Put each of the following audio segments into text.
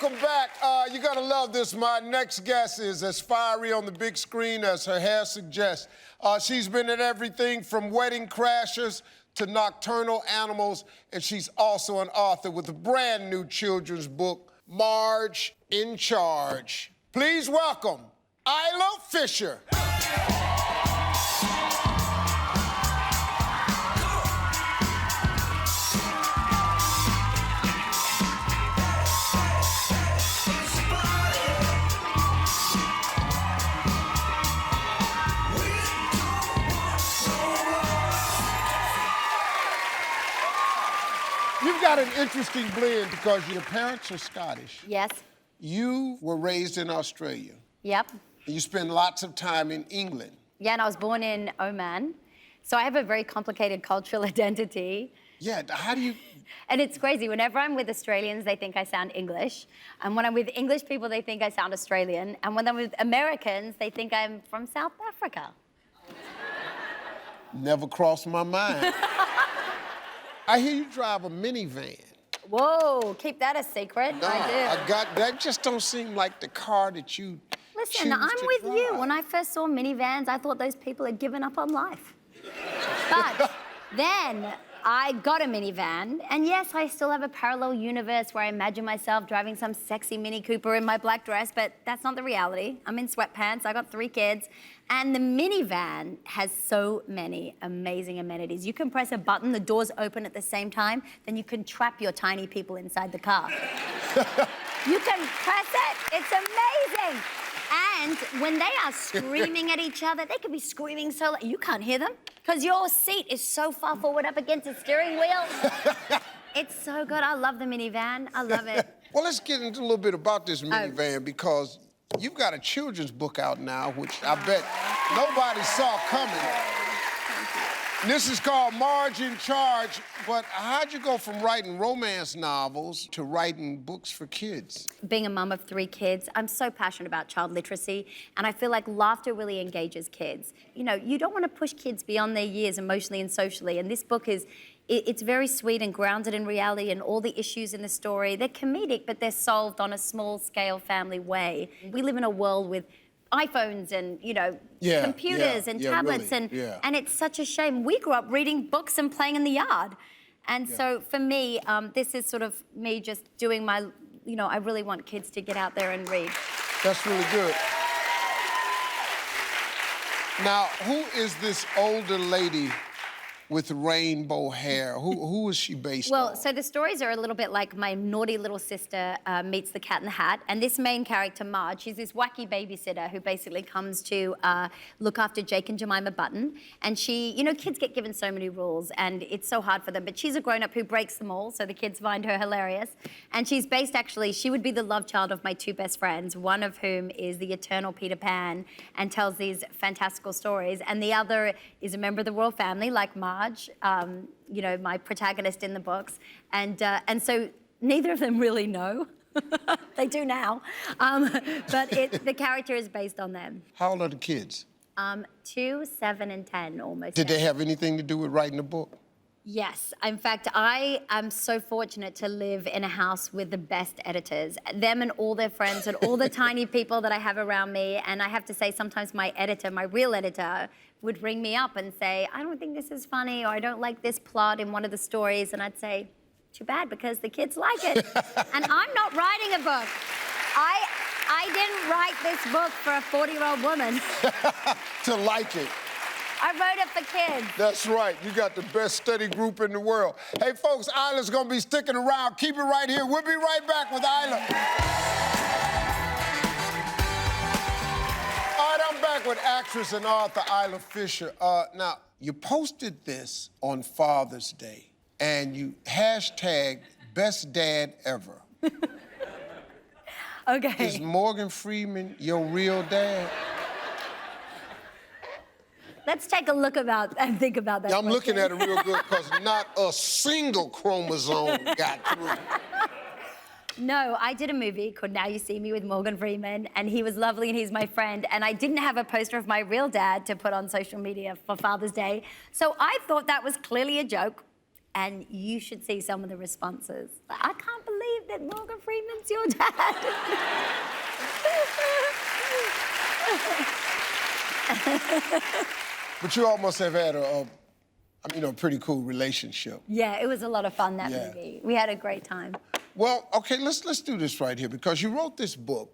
welcome back. You're gonna love this. My next guest is as fiery on the big screen as her hair suggests. She's been in everything from Wedding Crashers to Nocturnal Animals, and she's also an author with a brand new children's book, Marge in Charge. Please welcome Isla Fisher. You've got an interesting blend because your parents are Scottish. Yes. You were raised in Australia. Yep. And you spend lots of time in England. Yeah, and I was born in Oman. So I have a very complicated cultural identity. Yeah, how do you... And it's crazy. Whenever I'm with Australians, they think I sound English. And when I'm with English people, they think I sound Australian. And when I'm with Americans, they think I'm from South Africa. Never crossed my mind. I hear you drive a minivan. Whoa, keep that a secret. No, I do. that just don't seem like the car that you Listen, choose I'm to with drive. you. When I first saw minivans, I thought those people had given up on life. But then I got a minivan, and yes, I still have a parallel universe where I imagine myself driving some sexy Mini Cooper in my black dress, but that's not the reality. I'm in sweatpants, I got 3 kids, and the minivan has so many amazing amenities. You can press a button, the doors open at the same time, then you can trap your tiny people inside the car. You can press it, it's amazing. And when they are screaming at each other, they could be screaming so loud, you can't hear them because your seat is so far forward up against the steering wheel. It's so good. I love the minivan. I love it. Well, let's get into a little bit about this minivan because you've got a children's book out now, which I bet nobody saw coming. And this is called Marge in Charge, but how'd you go from writing romance novels to writing books for kids? Being a mum of 3 kids, I'm so passionate about child literacy, and I feel like laughter really engages kids. You know, you don't want to push kids beyond their years emotionally and socially, and this book it's very sweet and grounded in reality, and all the issues in the story, they're comedic, but they're solved on a small-scale family way. We live in a world with iPhones and, you know, computers and tablets, really, and it's such a shame. We grew up reading books and playing in the yard. And so for me, this is sort of me just doing my, you know, I really want kids to get out there and read. That's really good. Now, who is this older lady with rainbow hair? Who is she based on? Well, so the stories are a little bit like my naughty little sister meets the Cat in the Hat. And this main character, Marge, she's this wacky babysitter who basically comes to look after Jake and Jemima Button. And she, you know, kids get given so many rules and it's so hard for them. But she's a grown-up who breaks them all, so the kids find her hilarious. And she's based, actually, she would be the love child of my 2 best friends, one of whom is the eternal Peter Pan and tells these fantastical stories. And the other is a member of the royal family, like Marge. You know, my protagonist in the books. And so neither of them really know. They do now. But the character is based on them. How old are the kids? 2, 7, and 10, almost. Did they have anything to do with writing the book? Yes. In fact, I am so fortunate to live in a house with the best editors. Them and all their friends and all the tiny people that I have around me. And I have to say, sometimes my editor, my real editor, would ring me up and say, I don't think this is funny, or I don't like this plot in one of the stories. And I'd say, too bad, because the kids like it. And I'm not writing a book. I didn't write this book for a 40-year-old woman. To like it. I wrote it for kids. That's right. You got the best study group in the world. Hey, folks, Isla's gonna be sticking around. Keep it right here. We'll be right back with Isla. All right, I'm back with actress and author Isla Fisher. Now, you posted this on Father's Day, and you hashtagged best dad ever. Okay. Is Morgan Freeman your real dad? Let's take a look about and think about that. Yeah, I'm looking at it real good because not a single chromosome got through. No, I did a movie called Now You See Me with Morgan Freeman, and he was lovely and he's my friend, and I didn't have a poster of my real dad to put on social media for Father's Day, so I thought that was clearly a joke, and you should see some of the responses. I can't believe that Morgan Freeman's your dad? But you almost have had a pretty cool relationship. Yeah, it was a lot of fun, that movie. We had a great time. Well, okay, let's do this right here, because you wrote this book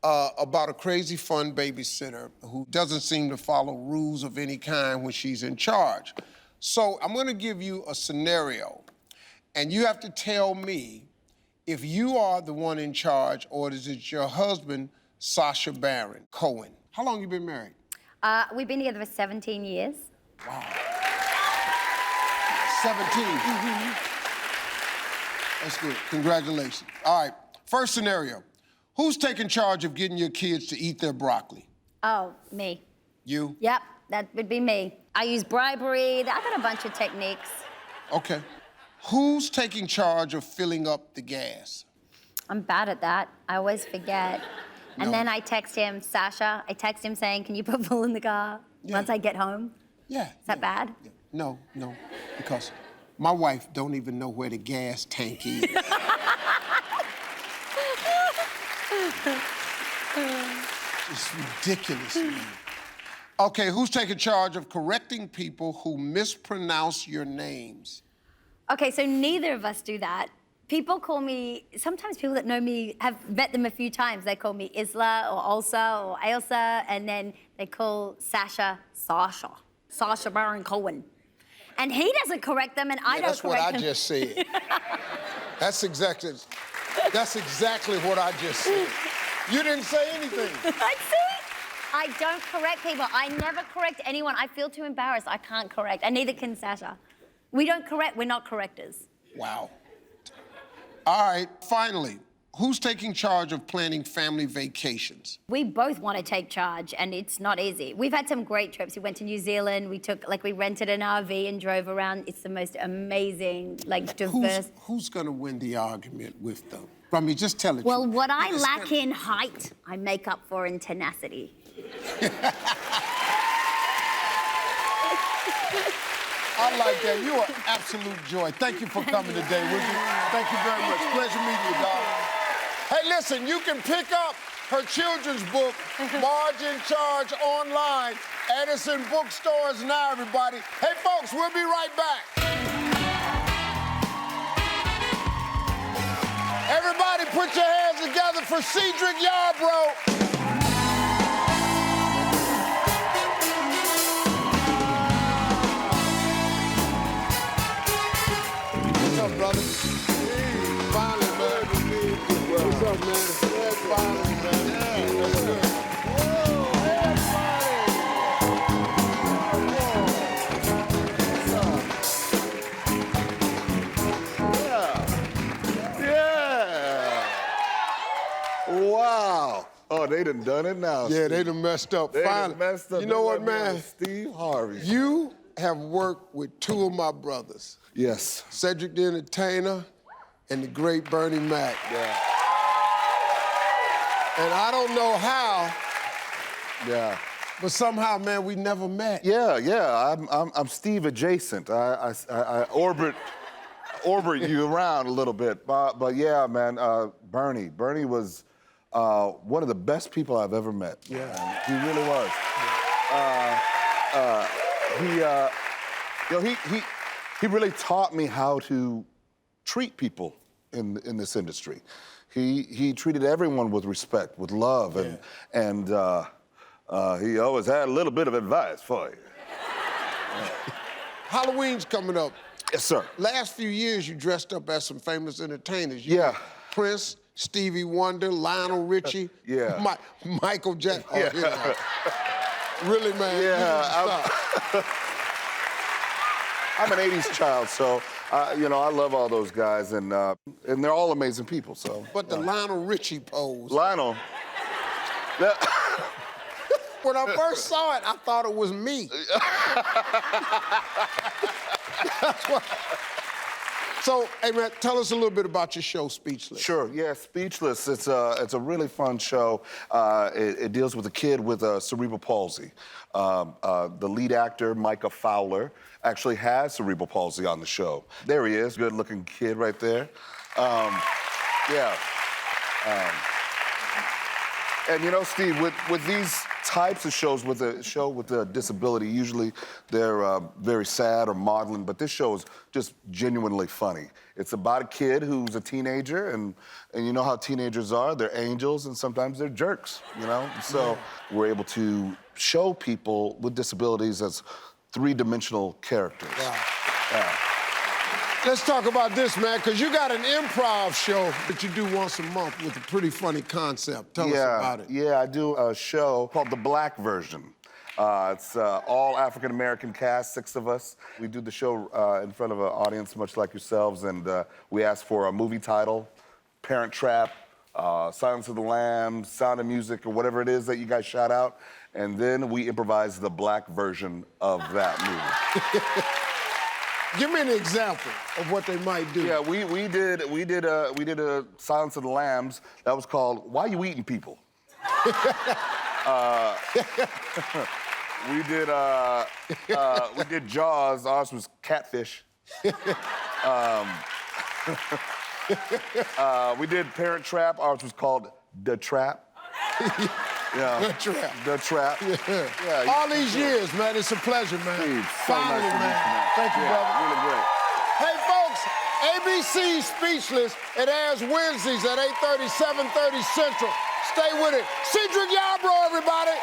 about a crazy fun babysitter who doesn't seem to follow rules of any kind when she's in charge. So I'm gonna give you a scenario, and you have to tell me if you are the one in charge or is it your husband, Sacha Baron Cohen. How long you been married? We've been together for 17 years. Wow. 17. Mm-hmm. That's good. Congratulations. All right, first scenario. Who's taking charge of getting your kids to eat their broccoli? Oh, me. You? Yep, that would be me. I use bribery. I got a bunch of techniques. Okay. Who's taking charge of filling up the gas? I'm bad at that. I always forget. No. And then I text him, Sasha, I text him saying, can you put full in the car once I get home? Yeah. Is that bad? Yeah. No, because my wife don't even know where the gas tank is. It's ridiculous, man. Okay, who's taking charge of correcting people who mispronounce your names? Okay, so neither of us do that. People call me, sometimes people that know me have met them a few times. They call me Isla or Elsa or Ailsa, and then they call Sasha Sasha Baron Cohen. And he doesn't correct them, and I don't correct him. That's what I just said. That's exactly what I just said. You didn't say anything. I see. I don't correct people. I never correct anyone. I feel too embarrassed. I can't correct, and neither can Sasha. We don't correct. We're not correctors. Wow. All right, finally, who's taking charge of planning family vacations? We both want to take charge, and it's not easy. We've had some great trips. We went to New Zealand. We rented an RV and drove around. It's the most amazing, diverse. Who's gonna win the argument with them? I mean, just tell it. Well, what I lack in height, I make up for in tenacity. I like that. You are absolute joy. Thank you for coming today, would you? Thank you very much. Pleasure meeting you, dog. Hey, listen, you can pick up her children's book, Marge in Charge, online. Edison bookstores now, everybody. Hey, folks, we'll be right back. Everybody put your hands together for Cedric Yarbrough. What's up, brother? Finally, man. What's up, man? Finally, man. That's good. Wow. Oh, they done it now. Yeah, Steve. they done messed up. They Finally. done messed up. You know what, man? Steve Harvey. You have worked with two of my brothers. Yes. Cedric the Entertainer and the great Bernie Mac. Yeah. And I don't know how, Yeah. but somehow, man, we never met. Yeah. I'm Steve adjacent. I orbit you around a little bit. But yeah, man, Bernie was one of the best people I've ever met. Yeah. He really was. He really taught me how to treat people in this industry. He treated everyone with respect, with love, and he always had a little bit of advice for you. Halloween's coming up. Yes, sir. Last few years, you dressed up as some famous entertainers. You Yeah. know, Prince, Stevie Wonder, Lionel Richie. Yeah. Michael Jackson. Oh, Yeah. you know. Really, man. Yeah, I'm an 80s child, so, I love all those guys, and they're all amazing people, so. But the Lionel Richie pose. Lionel. When I first saw it, I thought it was me. That's why. So, hey, man, tell us a little bit about your show, Speechless. Sure, yeah, Speechless. It's a really fun show. It deals with a kid with cerebral palsy. The lead actor, Micah Fowler, actually has cerebral palsy on the show. There he is, good-looking kid right there. Yeah. And you know, Steve, with these types of shows, with a show with a disability, usually they're very sad or maudlin, but this show is just genuinely funny. It's about a kid who's a teenager, and you know how teenagers are. They're angels, and sometimes they're jerks, you know? So we're able to show people with disabilities as three-dimensional characters. Wow. Yeah. Let's talk about this, man, because you got an improv show that you do once a month with a pretty funny concept. Tell us about it. Yeah, I do a show called The Black Version. It's all African-American cast, 6 of us. We do the show in front of an audience much like yourselves, and we ask for a movie title, Parent Trap, Silence of the Lambs, Sound of Music, or whatever it is that you guys shout out, and then we improvise the black version of that movie. Give me an example of what they might do. Yeah, we did a Silence of the Lambs that was called "Why You Eating People." we did Jaws. Ours was Catfish. We did Parent Trap. Ours was called The Trap. Yeah. The Trap. The Trap. Yeah. All these years, man, it's a pleasure, man. Steve, so Finally, nice to meet man. you, man. Thank you, brother. Really great. Hey, folks, ABC Speechless. It airs Wednesdays at 8:30, 7:30 Central. Stay with it. Cedric Yarbrough, everybody.